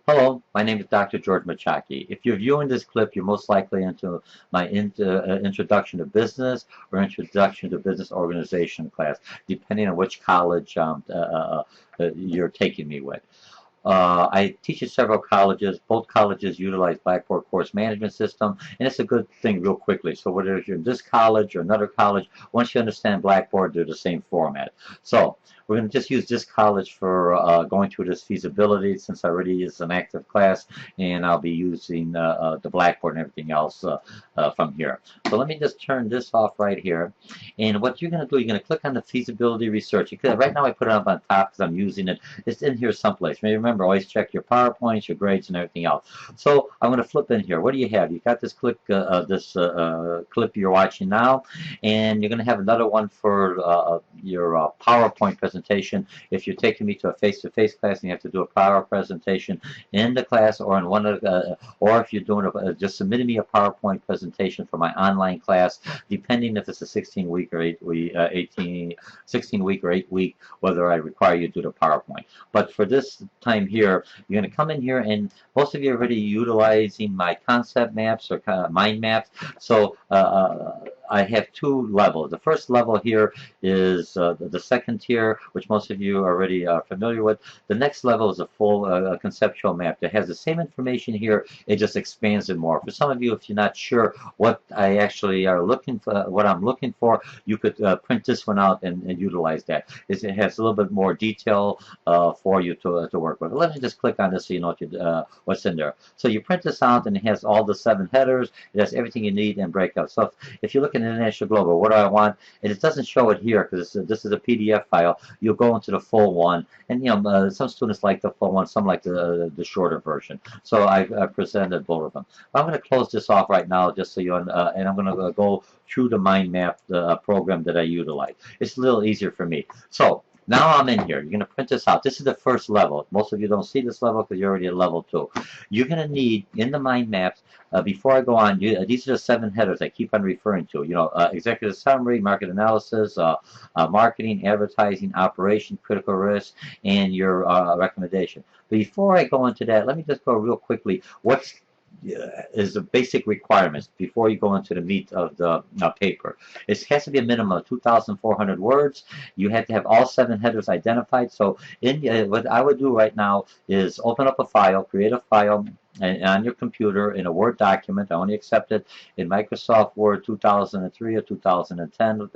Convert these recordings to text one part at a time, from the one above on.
Hello, my name is Dr. George Mochocki. If you're viewing this clip, you're most likely into my introduction to business or introduction to business organization class, depending on which college you're taking me with. I teach at several colleges. Both colleges utilize Blackboard course management system, and it's a good thing real quickly. So whether you're in this college or another college, once you understand Blackboard, they're the same format. So we're going to just use this college for going through this feasibility since already is an active class, and I'll be using the Blackboard and everything else from here. So let me just turn this off right here. And what you're going to do, you're going to click on the feasibility research. Right now I put it up on top because I'm using it. It's in here someplace. Remember, always check your PowerPoints, your grades, and everything else. So I'm going to flip in here. What do you have? You got this clip you're watching now, and you're going to have another one for your PowerPoint presentation. If you're taking me to a face-to-face class and you have to do a power presentation in the class or in one of, or if you're doing just submitting me a PowerPoint presentation for my online class, depending if it's a 16-week or 16-week or 8-week, whether I require you to do the PowerPoint. But for this time here, you're going to come in here, and most of you are already utilizing my concept maps or mind maps. So I have two levels. The first level here is the second tier, which most of you are already familiar with. The next level is a full conceptual map that has the same information here. It just expands it more. For some of you, if you're not sure what I actually are looking for, what I'm looking for, you could print this one out and utilize that. It has a little bit more detail for you to work with. Let me just click on this so you know what's in there. So you print this out, and it has all the 7 headers. It has everything you need and breakout. So if you look at International Global, what do I want? And it doesn't show it here because this is a PDF file. You'll go into the full one, and some students like the full one, some like the shorter version. So I presented both of them. I'm going to close this off right now, just so you and I'm going to go through the mind map program that I utilize. It's a little easier for me. So now I'm in here. You're going to print this out. This is the first level. Most of you don't see this level because you're already at level 2. You're going to need, in the mind maps, before I go on, these are the 7 headers I keep on referring to. Executive summary, market analysis, marketing, advertising, operation, critical risk, and your recommendation. Before I go into that, let me just go real quickly. What's is the basic requirements before you go into the meat of the paper. It has to be a minimum of 2,400 words. You have to have all 7 headers identified. So what I would do right now is open up a file, create a file on your computer in a Word document. I only accept it in Microsoft Word 2003 or 2010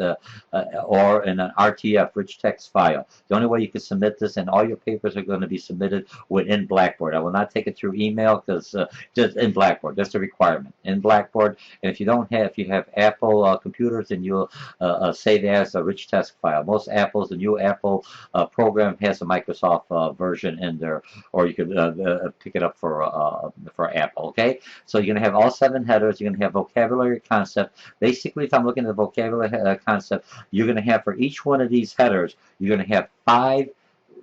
or in an RTF, rich text file. The only way you can submit this, and all your papers are going to be submitted within Blackboard. I will not take it through email because just in Blackboard. That's the requirement in Blackboard. And if you have Apple computers, then you'll save as a rich text file. Most Apples, the new Apple program has a Microsoft version in there, or you could pick it up for Apple. Okay, so you're going to have all 7 headers. You're going to have vocabulary concept. Basically, if I'm looking at the vocabulary concept, you're going to have for each one of these headers, you're going to have 5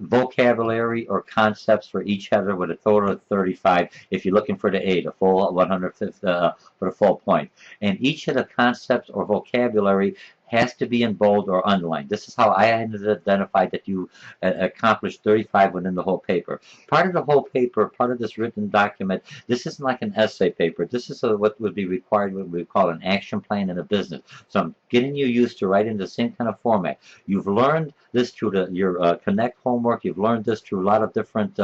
vocabulary or concepts for each header with a total of 35 if you're looking for the A, the full 150 for the full point. And each of the concepts or vocabulary has to be in bold or underlined. This is how I identified that you accomplished 35 within the whole paper. Part of the whole paper, part of this written document, this isn't like an essay paper. This is what would be required, what we call an action plan in a business. So I'm getting you used to writing the same kind of format. You've learned this through your Connect homework. You've learned this through a lot of different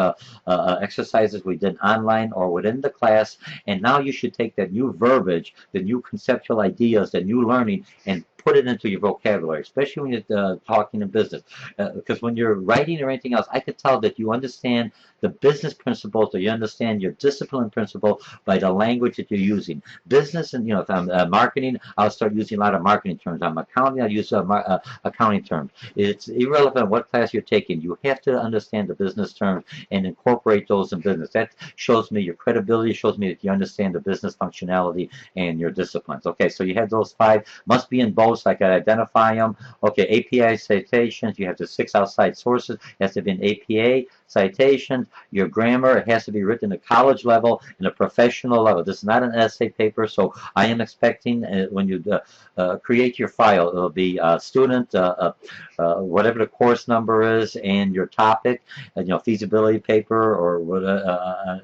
exercises we did online or within the class. And now you should take that new verbiage, the new conceptual ideas, the new learning, and put it into your vocabulary, especially when you're talking in business. Because when you're writing or anything else, I could tell that you understand the business principles, or you understand your discipline principle by the language that you're using. Business, and if I'm marketing, I'll start using a lot of marketing terms. I'm accounting, I'll use accounting terms. It's irrelevant what class you're taking. You have to understand the business terms and incorporate those in business. That shows me your credibility, shows me that you understand the business functionality and your disciplines. Okay, so you have those 5. Must be in bold so I can identify them. Okay, API citations, you have the 6 outside sources. It has to be an APA. citations, your grammar. It has to be written at college level and a professional level. This is not an essay paper, so I am expecting when you create your file, it'll be student, whatever the course number is, and your topic, feasibility paper or what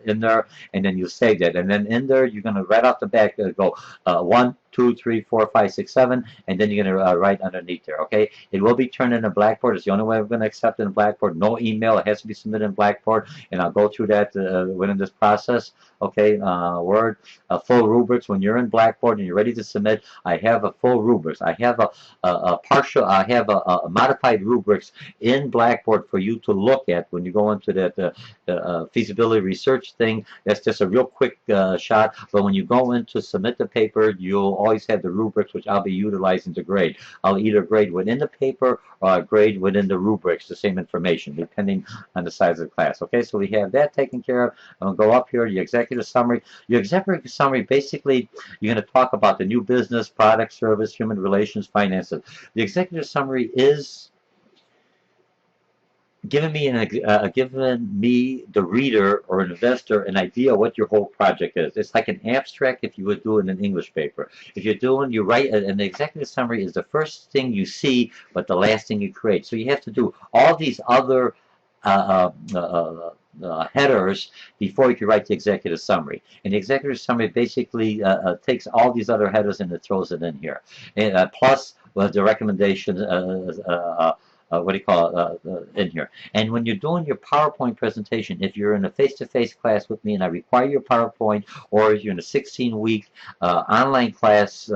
in there, and then you save that, and then in there you're going to right off the back go 1, 2, 3, 4, 5, 6, 7, and then you're going to write underneath there. Okay, it will be turned into Blackboard. It's the only way we're going to accept it in Blackboard. No email. It has to be submitted in Blackboard, and I'll go through that within this process. Okay, Word, full rubrics. When you're in Blackboard and you're ready to submit, I have a full rubrics. I have a partial. I have a modified rubrics in Blackboard for you to look at when you go into that feasibility research thing. That's just a real quick shot. But when you go in to submit the paper, you'll always have the rubrics, which I'll be utilizing to grade. I'll either grade within the paper or grade within the rubrics, the same information, depending on the size of the class. Okay, so we have that taken care of. I'm going to go up here, the executive summary. Your executive summary, basically, you're going to talk about the new business, product, service, human relations, finances. The executive summary is giving me the reader or an investor an idea what your whole project is. It's like an abstract if you would do it in an English paper. If you write, and the executive summary is the first thing you see, but the last thing you create. So you have to do all these other headers before you can write the executive summary. And the executive summary basically takes all these other headers and it throws it in here. And plus the recommendations, what do you call it, in here. And when you're doing your PowerPoint presentation, if you're in a face-to-face class with me and I require your PowerPoint, or if you're in a 16-week online class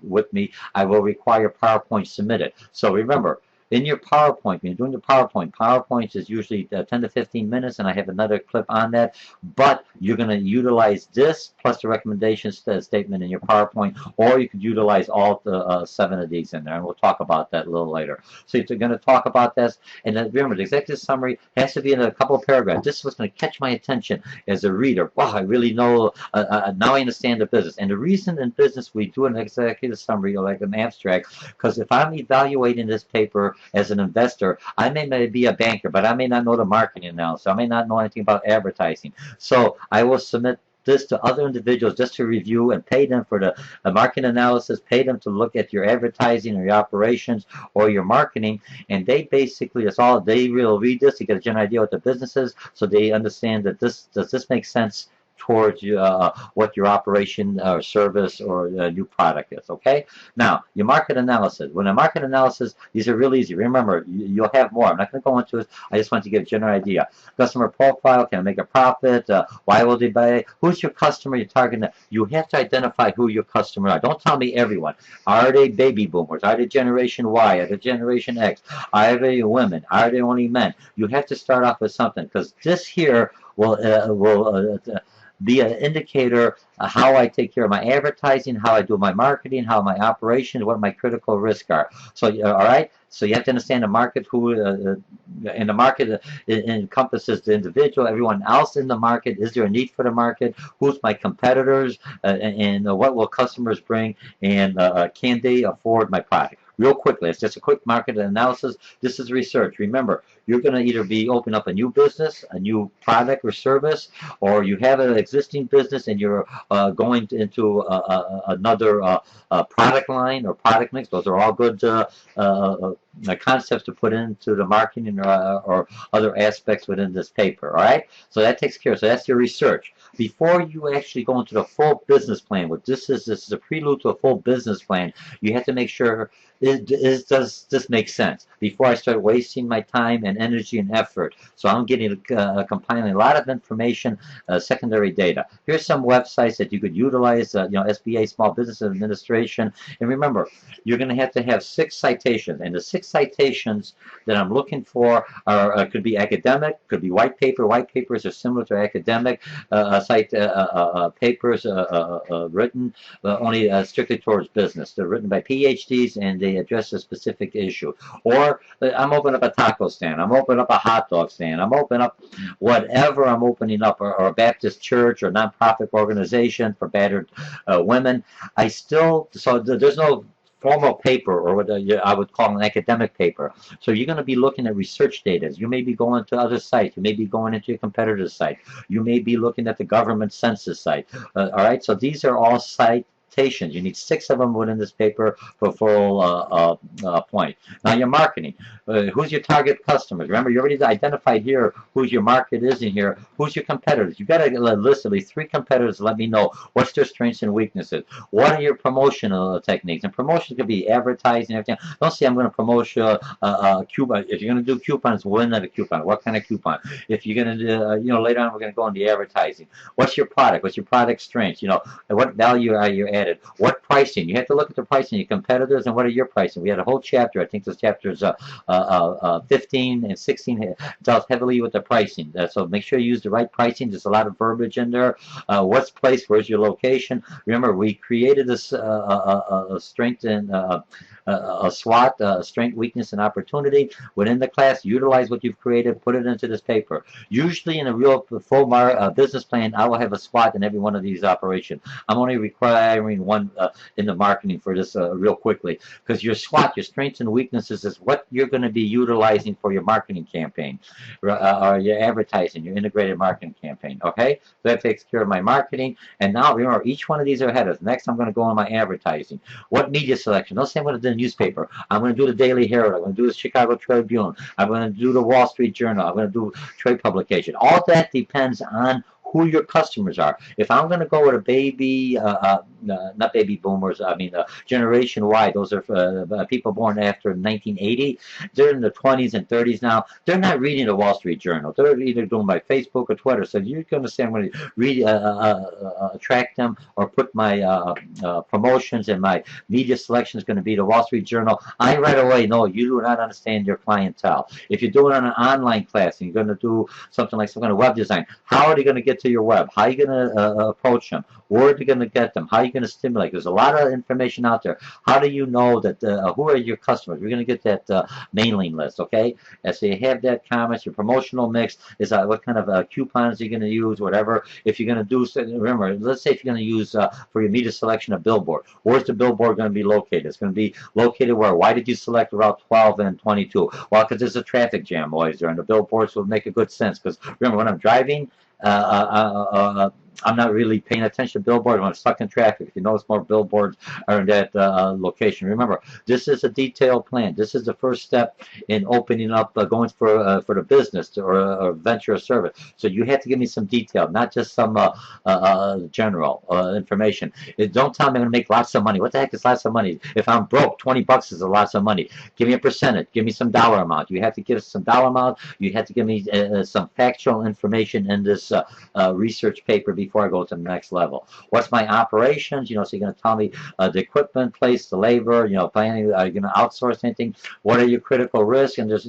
with me, I will require PowerPoint submitted. So remember, in your PowerPoint, when you're doing your PowerPoint is usually 10 to 15 minutes, and I have another clip on that, but you're going to utilize this plus the recommendations statement in your PowerPoint, or you could utilize all 7 of these in there, and we'll talk about that a little later. So you're going to talk about this, and then remember, the executive summary has to be in a couple of paragraphs. This is what's going to catch my attention as a reader. Wow, I really know, now I understand the business. And the reason in business we do an executive summary or like an abstract, because if I'm evaluating this paper as an investor, I may be a banker, but I may not know the marketing analysis. I may not know anything about advertising. So I will submit this to other individuals just to review and pay them for the market analysis, pay them to look at your advertising or your operations or your marketing, and they basically, that's all, they will read this to get a general idea what the business is, so they understand that does this make sense towards what your operation or service or new product is. Okay, now your market analysis. When a market analysis, these are really easy. Remember, you'll have more. I'm not going to go into it. I just want to give a general idea. Customer profile, can I make a profit? Why will they buy? Who's your customer you're targeting? You have to identify who your customer are. Don't tell me everyone. Are they baby boomers? Are they Generation Y? Are they Generation X? Are they women? Are they only men? You have to start off with something, because this here will be an indicator of how I take care of my advertising, how I do my marketing, how my operations, what my critical risks are. So, all right. So you have to understand the market, who in the market encompasses the individual, everyone else in the market. Is there a need for the market? Who's my competitors? And what will customers bring? And can they afford my product? Real quickly, it's just a quick market analysis. This is research. Remember, you're going to either be open up a new business, a new product or service, or you have an existing business and you're going into another product line or product mix. Those are all good concepts to put into the marketing or other aspects within this paper. All right, so that takes care of. So that's your research. Before you actually go into the full business plan, what this is a prelude to a full business plan. You have to make sure does this make sense before I start wasting my time and energy and effort. So I'm getting compiling a lot of information, secondary data. Here's some websites that you could utilize. SBA, Small Business Administration. And remember, you're going to have 6 citations, and the 6 citations that I'm looking for are could be academic, could be white paper. White papers are similar to academic papers written only strictly towards business. They're written by PhDs and they address a specific issue. Or I'm opening up a taco stand, I'm opening up a hot dog stand, I'm opening up whatever I'm opening up, or a Baptist church or nonprofit organization for battered women. So there's no formal paper, or what I would call an academic paper. So you're going to be looking at research data. You may be going to other sites. You may be going into your competitor's site. You may be looking at the government census site. All right, so these are all citations. You need 6 of them within this paper for full point. Now your marketing. Who's your target customers? Remember, you already identified here who's your market is in here. Who's your competitors? You've got to list at least 3 competitors. Let me know what's their strengths and weaknesses. What are your promotional techniques? And promotions could be advertising and everything. Don't say I'm going to promote coupon. If you're going to do coupons, when at a coupon? What kind of coupon? If you're going to do, later on we're going to go into advertising. What's your product? What's your product strengths? What value are you added? What pricing? You have to look at the pricing of your competitors and what are your pricing. We had a whole chapter. I think this chapter is 15 and 16 dealt heavily with the pricing. So make sure you use the right pricing. There's a lot of verbiage in there. What's place? Where's your location? Remember, we created this strength and a SWOT, strength, weakness, and opportunity. Within the class, utilize what you've created, put it into this paper. Usually in a real full business plan, I will have a SWOT in every one of these operations. I'm only requiring one in the marketing for this real quickly, because your SWOT, your strengths and weaknesses, is what you're going to be utilizing for your marketing campaign, or your advertising, your integrated marketing campaign, okay? So that takes care of my marketing. And now, remember, each one of these are headers. Next, I'm going to go on my advertising. What media selection? Don't say I'm going to do the newspaper. I'm going to do the Daily Herald. I'm going to do the Chicago Tribune. I'm going to do the Wall Street Journal. I'm going to do trade publication. All that depends on who your customers are. If I'm going to go with a baby, not baby boomers, I mean Generation Y, those are people born after 1980. They're in the 20s and 30s now. They're not reading the Wall Street Journal. They're either doing my Facebook or Twitter. So you're going to say I'm going to read, attract them or put my promotions and my media selection is going to be the Wall Street Journal. I right away know you do not understand your clientele. If you're doing an online class and you're going to do something like some kind of web design, how are they going to get to your web? How are you going to approach them? Where are you going to get them? How are you going to stimulate? There's a lot of information out there. How do you know that who are your customers? We're going to get that mailing list, okay? And so you have that comments, your promotional mix is what kind of coupons you're going to use, whatever. If you're going to do, remember, let's say if you're going to use for your media selection a billboard. Where's the billboard going to be located? It's going to be located where? Why did you select Route 12 and 22? Well, because there's a traffic jam always there, and the billboards will make a good sense. Because remember, when I'm driving, I'm not really paying attention to billboards when I'm stuck in traffic. If you notice, more billboards are in that location. Remember, this is a detailed plan. This is the first step in opening up, going for the business or venture or service. So you have to give me some detail, not just some general information. Don't tell me I'm going to make lots of money. What the heck is lots of money? If I'm broke, 20 bucks is a lot of money. Give me a percentage. Give me some dollar amount. You have to give us some dollar amount. You have to give me some factual information in this research paper before I go to the next level. What's my operations? So you're going to tell me the equipment, place, the labor, planning, are you going to outsource anything? What are your critical risks? And there's,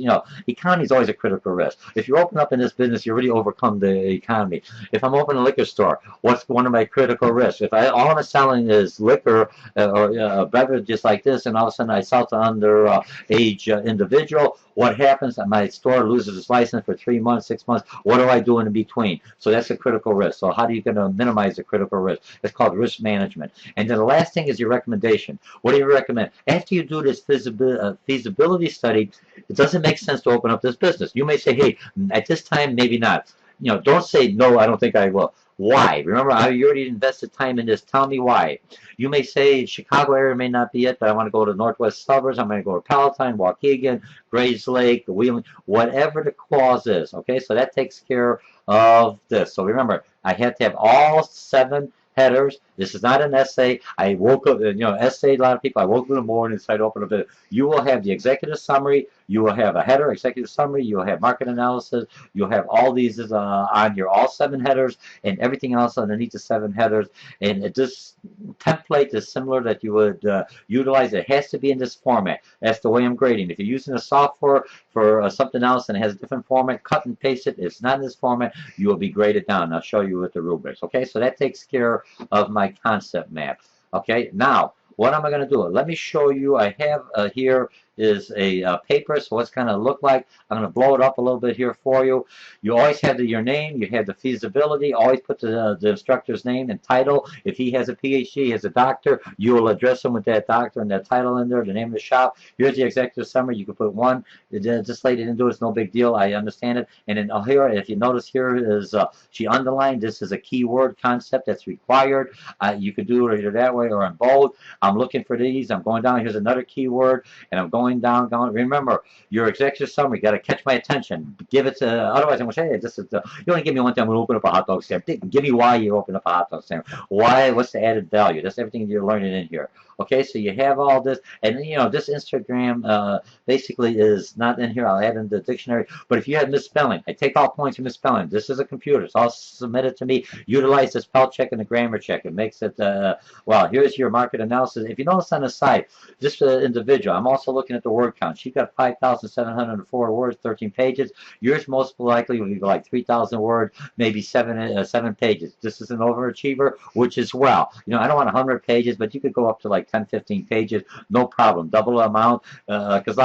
economy is always a critical risk. If you open up in this business, you already overcome the economy. If I'm opening a liquor store, what's one of my critical risks? If all I'm selling is liquor or beverages like this, and all of a sudden I sell to underage individual, what happens? My store loses its license for 3 months, 6 months. What do I do in between? So that's a critical risk. So how are you going to minimize the critical risk? It's called risk management. And then the last thing is your recommendation. What do you recommend? After you do this feasibility study, it doesn't make sense to open up this business. You may say, hey, at this time, maybe not. Don't say, no, I don't think I will. Why? Remember, you already invested time in this. Tell me why. You may say Chicago area may not be it, but I want to go to northwest suburbs. I'm going to go to Palatine, Waukegan, Grays Lake, Wheeling, whatever the clause is. Okay, so that takes care of this. So remember, I have to have all 7 headers. This is not an essay. I woke up, essay, a lot of people, I woke up in the morning and decided to open up it. You will have the executive summary. You will have a header, executive summary. You will have market analysis. You'll have all these on your all 7 headers and everything else underneath the 7 headers. And this template is similar that you would utilize. It has to be in this format. That's the way I'm grading. If you're using a software for something else and it has a different format, cut and paste it. If it's not in this format, you will be graded down. I'll show you with the rubrics. Okay, so that takes care of my concept map. Okay, now what am I going to do? Let me show you. I have here is a paper, so what's going to look like. I'm going to blow it up a little bit here for you. You always have your name, you have the feasibility, always put the instructor's name and title. If he has a PhD, he has a doctor, you will address him with that doctor and that title in there, the name of the shop. Here's the executive summary. You can put one. This lady didn't do it. It's no big deal. I understand it. And then here, if you notice here is she underlined, this is a keyword concept that's required. You could do it either that way or in bold. I'm looking for these. I'm going down. Here's another keyword, and I'm going down. Remember, your executive summary got to catch my attention. Give it to. Otherwise, I'm going to say, hey, this is the. You only give me one thing. I'm going to open up a hot dog stand. Give me why you open up a hot dog stand. Why? What's the added value? That's everything you're learning in here. Okay, so you have all this, and this Instagram basically is not in here. I'll add in the dictionary. But if you have misspelling, I take all points of misspelling. This is a computer. It's all submitted to me. Utilize the spell check and the grammar check. It makes it, well, here's your market analysis. If you notice on the side, this individual, I'm also looking at the word count. She got 5,704 words, 13 pages. Yours most likely will be like 3,000 words, maybe seven pages. This is an overachiever, which is well. I don't want 100 pages, but you could go up to like 10, 15 pages, no problem. Double the amount, because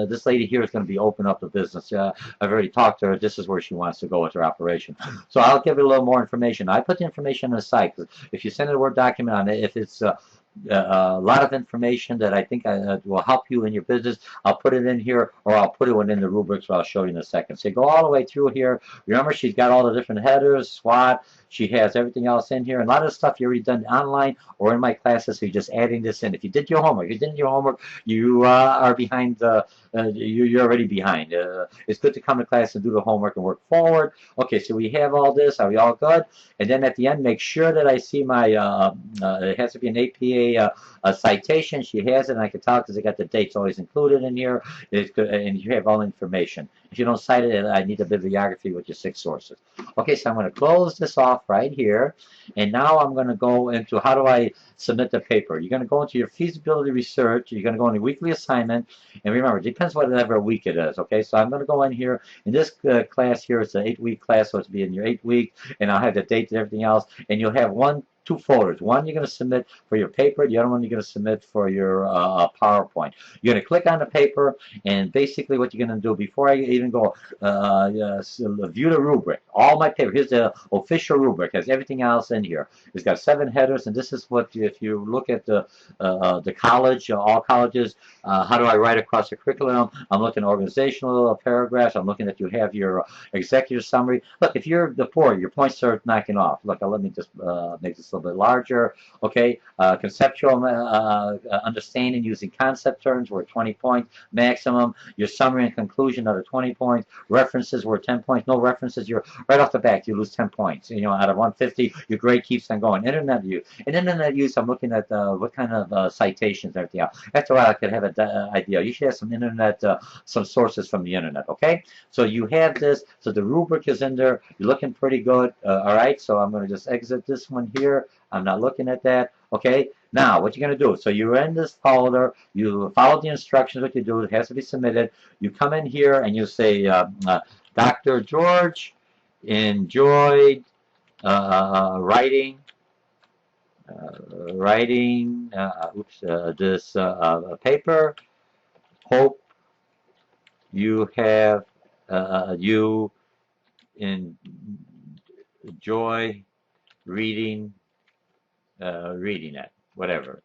this lady here is going to be open up the business. I've already talked to her. This is where she wants to go with her operation. So I'll give it a little more information. I put the information on the site, because if you send a Word document on it, if it's a lot of information that I think will help you in your business, I'll put it in here, or I'll put it within the rubrics, I'll show you in a second. So you go all the way through here. Remember, she's got all the different headers, SWOT. She has everything else in here. And a lot of stuff you already done online or in my classes, so you're just adding this in. If you did your homework, you are behind. You're already behind. It's good to come to class and do the homework and work forward. Okay, so we have all this. Are we all good? And then at the end, make sure that I see my, it has to be an APA citation. She has it, and I can tell because I got the dates always included in here. And you have all information. If you don't cite it, I need a bibliography with your 6 sources. Okay, so I'm going to close this off right here. And now I'm going to go into how do I submit the paper. You're going to go into your feasibility research. You're going to go into weekly assignment. And remember, it depends whatever week it is. Okay, so I'm going to go in here. In this class here, it's an 8-week class, so it's be in your 8 week. And I'll have the date and everything else. And you'll have two folders. One you're going to submit for your paper. The other one you're going to submit for your PowerPoint. You're going to click on the paper, and basically what you're going to do before I even go view the rubric. All my paper. Here's the official rubric. It has everything else in here. It's got 7 headers, and this is what if you look at the college, all colleges. How do I write across the curriculum? I'm looking at organizational paragraphs. I'm looking at you have your executive summary. Look, if you're the poor, your points are knocking off. Look, let me just make this a little bit larger. Okay, conceptual understanding using concept terms were 20 points maximum. Your summary and conclusion are 20 points. References were 10 points. No references, you're right off the bat, you lose 10 points. Out of 150, your grade keeps on going. Internet use. And internet use, I'm looking at what kind of citations and everything else. After a while, I could have an idea. You should have some internet, some sources from the internet, okay? So you have this. So the rubric is in there. You're looking pretty good. All right, so I'm going to just exit this one here. I'm not looking at that. Okay, now what you're going to do, so you're in this folder, you follow the instructions, what you do, it has to be submitted. You come in here and you say, Dr. George enjoyed writing this paper. Hope you have you enjoy reading it, whatever,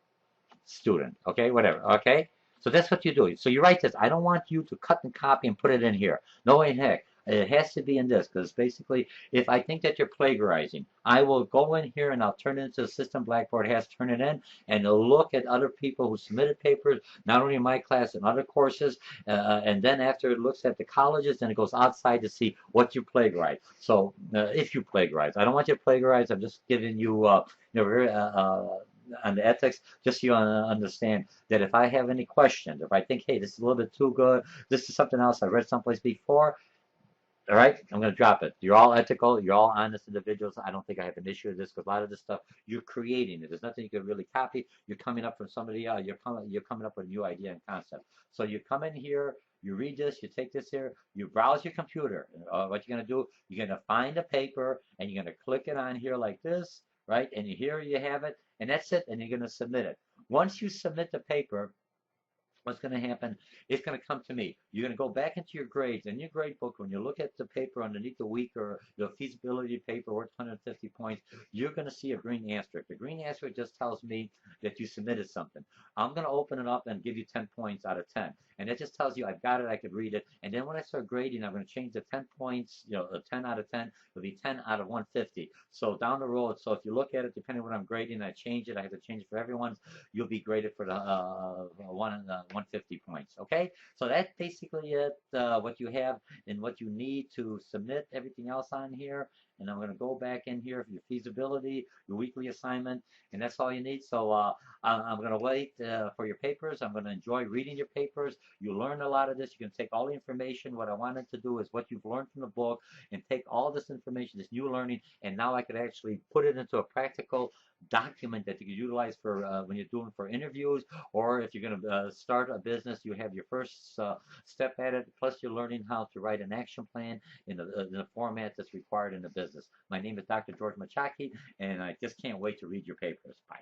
student, okay, whatever, okay? So that's what you do. So you write this. I don't want you to cut and copy and put it in here. No way in heck. It has to be in this, because basically, if I think that you're plagiarizing, I will go in here and I'll turn it into the system. Blackboard has to turn it in and look at other people who submitted papers, not only in my class and other courses, and then after it looks at the colleges, then it goes outside to see what you plagiarize. So if you plagiarize, I don't want you to plagiarize. I'm just giving you, on the ethics, just so you understand that if I have any questions, if I think, hey, this is a little bit too good, this is something else I read someplace before, all right, I'm going to drop it. You're all ethical. You're all honest individuals. I don't think I have an issue with this, because a lot of this stuff, you're creating it. There's nothing you can really copy. You're coming up from somebody else. You're coming up with a new idea and concept. So you come in here, you read this, you take this here, you browse your computer. What you're going to do, you're going to find a paper, and you're going to click it on here like this, right? And here you have it, and that's it, and you're going to submit it. Once you submit the paper, what's going to happen? It's going to come to me. You're going to go back into your grades in your grade book. When you look at the paper underneath the week or the feasibility paper worth 150 points, you're going to see a green asterisk. The green asterisk just tells me that you submitted something. I'm going to open it up and give you 10 points out of 10. And it just tells you I've got it, I could read it. And then when I start grading, I'm going to change the 10 points, a 10 out of 10 will be 10 out of 150. So down the road, so if you look at it, depending on what I'm grading, I change it. I have to change it for everyone's. You'll be graded for the 150 points. Okay, so that's basically it. What you have and what you need to submit everything else on here. And I'm going to go back in here for your feasibility, your weekly assignment, and that's all you need. So I'm going to wait for your papers. I'm going to enjoy reading your papers. You learn a lot of this. You can take all the information. What I wanted to do is what you've learned from the book and take all this information, this new learning, and now I could actually put it into a practical document that you can utilize for when you're doing for interviews, or if you're going to start a business, you have your first step at it, plus you're learning how to write an action plan in the format that's required in the business. My name is Dr. George Mochocki, and I just can't wait to read your papers. Bye.